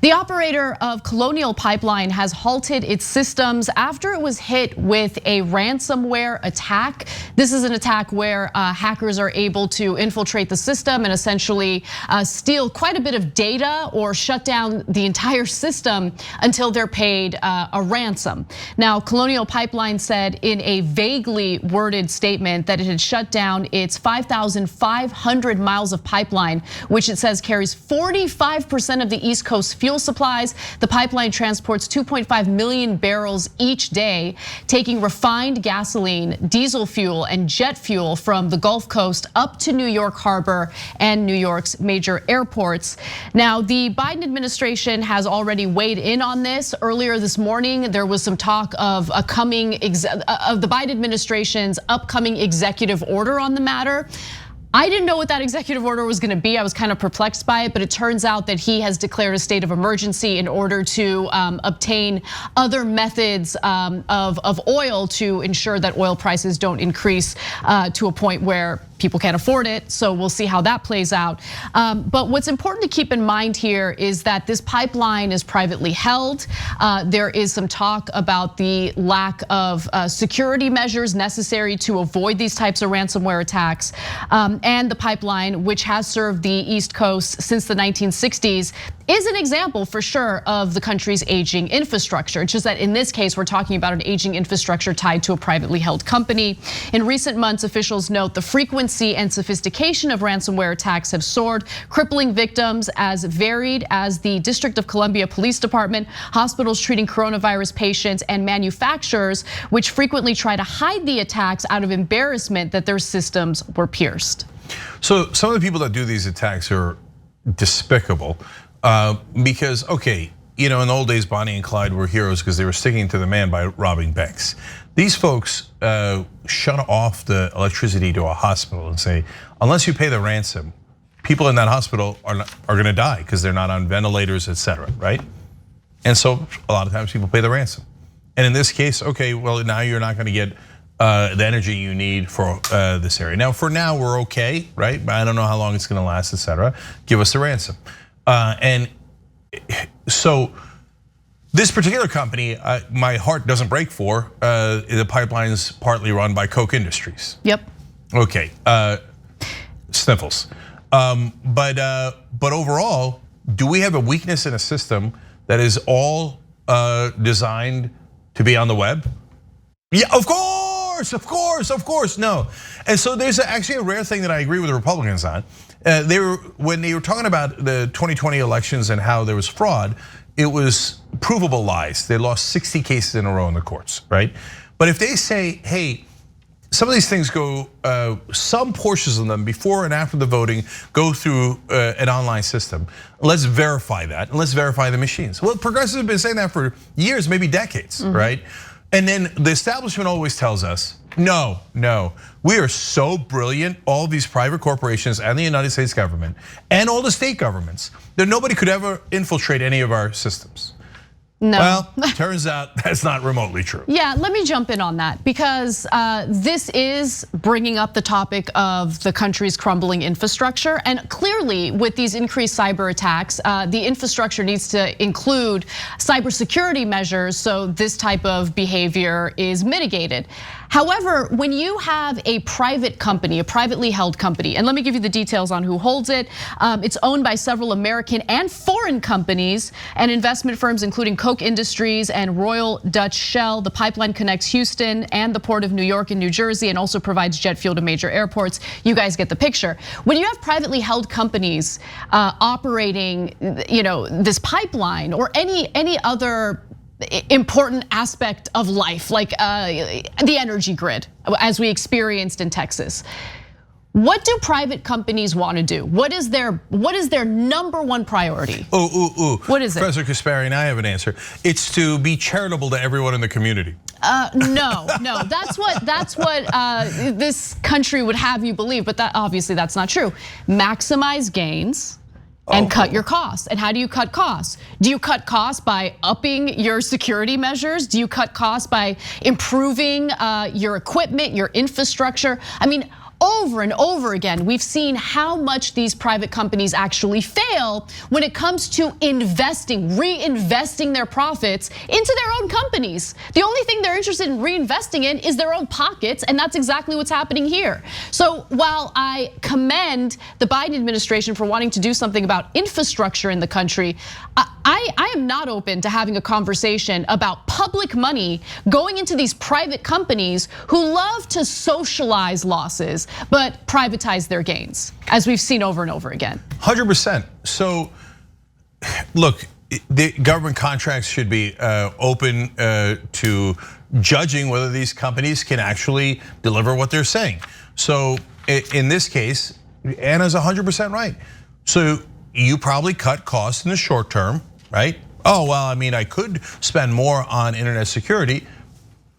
The operator of Colonial Pipeline has halted its systems after it was hit with a ransomware attack. This is an attack where hackers are able to infiltrate the system and essentially steal quite a bit of data or shut down the entire system until they're paid a ransom. Now, Colonial Pipeline said in a vaguely worded statement that it had shut down its 5,500 miles of pipeline, which it says carries 45% of the East Coast fuel supplies. The pipeline transports 2.5 million barrels each day, taking refined gasoline, diesel fuel, and jet fuel from the Gulf Coast up to New York Harbor and New York's major airports. Now, the Biden administration has already weighed in on this. Earlier this morning, there was some talk of the Biden administration's upcoming executive order on the matter. I didn't know what that executive order was gonna be. I was kind of perplexed by it, but it turns out that he has declared a state of emergency in order to obtain other methods of oil to ensure that oil prices don't increase to a point where people can't afford it. So we'll see how that plays out. But what's important to keep in mind here is that this pipeline is privately held. There is some talk about the lack of security measures necessary to avoid these types of ransomware attacks. And the pipeline, which has served the East Coast since the 1960s, is an example for sure of the country's aging infrastructure. It's just that in this case, we're talking about an aging infrastructure tied to a privately held company. In recent months, officials note the frequency and sophistication of ransomware attacks have soared, crippling victims as varied as the District of Columbia Police Department, hospitals treating coronavirus patients, and manufacturers, which frequently try to hide the attacks out of embarrassment that their systems were pierced. So some of the people that do these attacks are despicable. Because, okay, in the old days, Bonnie and Clyde were heroes because they were sticking to the man by robbing banks. These folks shut off the electricity to a hospital and say, unless you pay the ransom, people in that hospital are gonna die because they're not on ventilators, etc., right? And so a lot of times people pay the ransom. And in this case, okay, well, now you're not gonna get the energy you need for this area. Now, for now, we're okay, right? I don't know how long it's gonna last, etc. Give us the ransom. And so this particular company, my heart doesn't break for. The pipeline's partly run by Koch Industries. Yep. Okay, sniffles. But overall, do we have a weakness in a system that is all designed to be on the web? Yeah, of course, no. And so there's actually a rare thing that I agree with the Republicans on. When they were talking about the 2020 elections and how there was fraud, it was provable lies. They lost 60 cases in a row in the courts, right? But if they say, hey, some of these things go, some portions of them before and after the voting go through an online system. Let's verify that, and let's verify the machines. Well, progressives have been saying that for years, maybe decades, right? And then the establishment always tells us, no, we are so brilliant, all these private corporations and the United States government and all the state governments, that nobody could ever infiltrate any of our systems. No. Well, turns out that's not remotely true. Yeah, let me jump in on that because this is bringing up the topic of the country's crumbling infrastructure. And clearly with these increased cyber attacks, the infrastructure needs to include cybersecurity measures so this type of behavior is mitigated. However, when you have a private company, a privately held company, and let me give you the details on who holds it. It's owned by several American and foreign companies and investment firms, including Koch Industries and Royal Dutch Shell. The pipeline connects Houston and the Port of New York and New Jersey and also provides jet fuel to major airports. You guys get the picture. When you have privately held companies operating this pipeline or any other important aspect of life, like the energy grid, as we experienced in Texas. What do private companies want to do? What is their number one priority? What is it? Professor Kasparian, I have an answer. It's to be charitable to everyone in the community. No, that's what this country would have you believe, but obviously that's not true. Maximize gains and cut your costs. And how do you cut costs? Do you cut costs by upping your security measures? Do you cut costs by improving your equipment, your infrastructure? I mean, over and over again, we've seen how much these private companies actually fail when it comes to reinvesting their profits into their own companies. The only thing they're interested in reinvesting in is their own pockets, and that's exactly what's happening here. So while I commend the Biden administration for wanting to do something about infrastructure in the country, I am not open to having a conversation about public money going into these private companies who love to socialize losses but privatize their gains, as we've seen over and over again. 100%. So look, the government contracts should be open to judging whether these companies can actually deliver what they're saying. So in this case, Anna's 100% right. So you probably cut costs in the short term, right? Oh, well, I mean, I could spend more on internet security,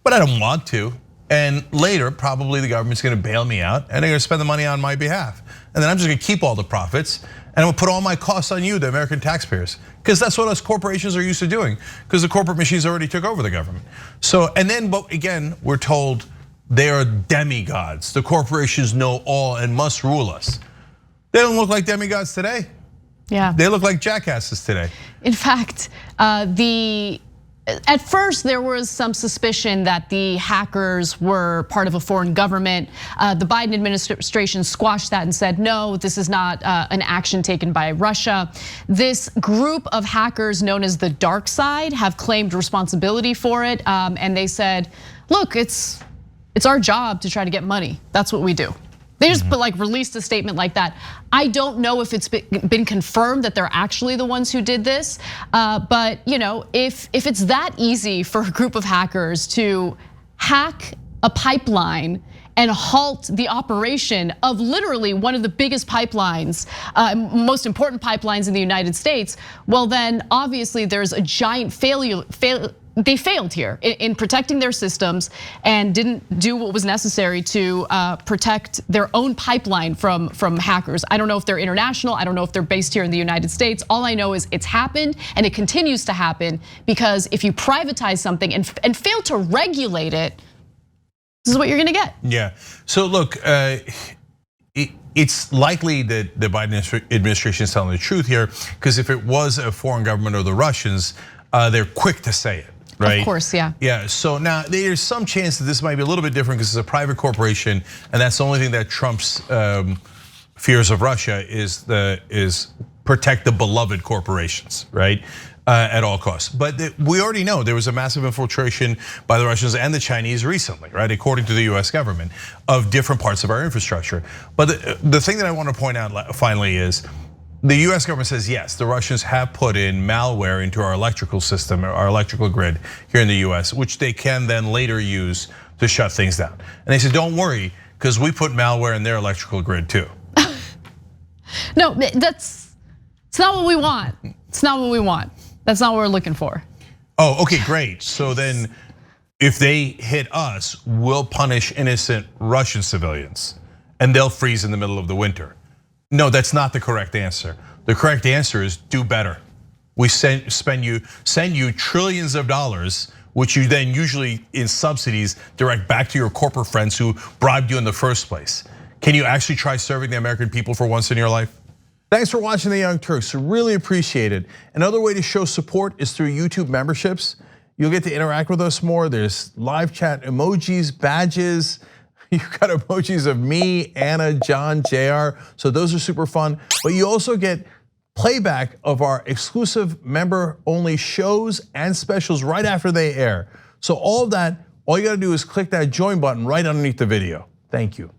but I don't want to. And later, probably the government's gonna bail me out and they're gonna spend the money on my behalf. And then I'm just gonna keep all the profits and I'm gonna put all my costs on you, the American taxpayers. Because that's what us corporations are used to doing, because the corporate machines already took over the government. So, and then, but again, we're told they are demigods. The corporations know all and must rule us. They don't look like demigods today. Yeah. They look like jackasses today. In fact, at first there was some suspicion that the hackers were part of a foreign government. The Biden administration squashed that and said, no, this is not an action taken by Russia. This group of hackers known as the dark side have claimed responsibility for it. And they said, look, it's our job to try to get money. That's what we do. They just released a statement like that. I don't know if it's been confirmed that they're actually the ones who did this, but if it's that easy for a group of hackers to hack a pipeline and halt the operation of literally one of the biggest pipelines, most important pipelines in the United States, well then obviously there's a giant failure. They failed here in protecting their systems and didn't do what was necessary to protect their own pipeline from hackers. I don't know if they're international. I don't know if they're based here in the United States. All I know is it's happened and it continues to happen, because if you privatize something and fail to regulate it, this is what you're gonna get. Yeah, so look, it's likely that the Biden administration is telling the truth here, because if it was a foreign government or the Russians, they're quick to say it. Right? Of course, yeah. Yeah, so now there's some chance that this might be a little bit different because it's a private corporation, and that's the only thing that trumps fears of Russia is protect the beloved corporations, right? At all costs. But we already know there was a massive infiltration by the Russians and the Chinese recently, right? According to the US government, of different parts of our infrastructure. But the thing that I want to point out finally is, the US government says, yes, the Russians have put in malware into our electrical system, our electrical grid here in the US, which they can then later use to shut things down. And they said, don't worry, because we put malware in their electrical grid too. No, it's not what we want. It's not what we want. That's not what we're looking for. Oh, okay, great. So then if they hit us, we'll punish innocent Russian civilians and they'll freeze in the middle of the winter. No, that's not the correct answer. The correct answer is do better. We send you trillions of dollars, which you then usually in subsidies direct back to your corporate friends who bribed you in the first place. Can you actually try serving the American people for once in your life? Thanks for watching The Young Turks, really appreciate it. Another way to show support is through YouTube memberships. You'll get to interact with us more. There's live chat emojis, badges. You've got emojis of me, Anna, John, JR, so those are super fun. But you also get playback of our exclusive member-only shows and specials right after they air. So all of that, all you gotta do is click that join button right underneath the video. Thank you.